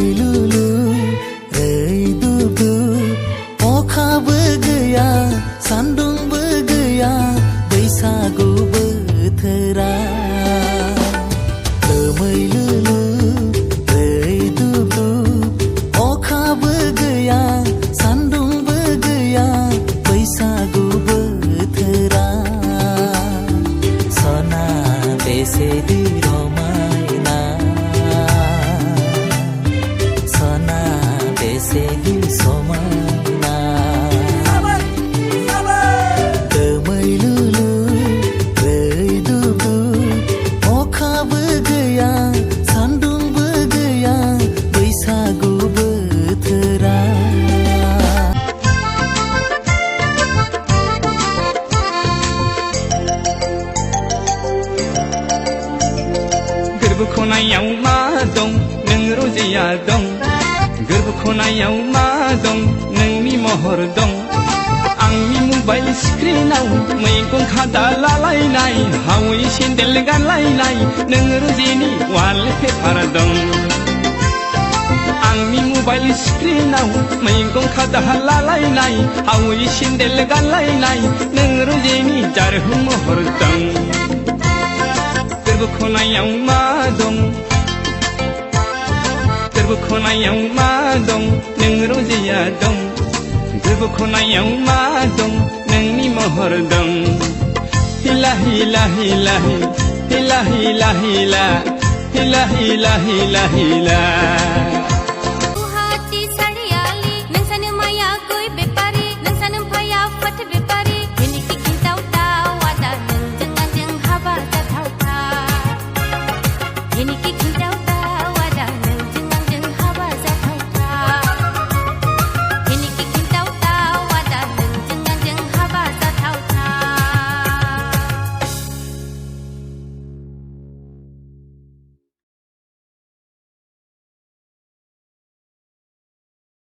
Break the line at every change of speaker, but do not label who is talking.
दोमैलुलु रैदुदु अखाबो गैया सान्दुंबो गैया बैसागु बोथोरा दोमैलुलु रैदुदु अखाबो गैया सान्दुंबो गैया बैसागु बोथोरा सना बेसेदि रमायना सना बेसेदि समायना दोमैलुलु रैदुदु अखाबो गैया सान्दुंबो गैया बैसागु बोथोरा
गोरबो खनायाव मा दं नों रजिया दं गोरबो खनायाव मा दं नोंनि महर दं आंनि मबाइल स्क्रिनाव मैगं खादा लालायनाय हावै सेन्देल गानलायनाय नों रजिनि वालपेपार दं आंनि मबाइल स्क्रिनाव मैगं खादा लालायनाय हावै सेन्देल गानलायनाय नों रजिनि जारहु महर दं गोरबो खनायाव मा दं गोरबो खनायाव मा दं नों रजिया दं गोरबो खनायाव मा दं नोंनि महर दं हिला हिला हिला हिला हिला हिला हिला हिला हिला हिला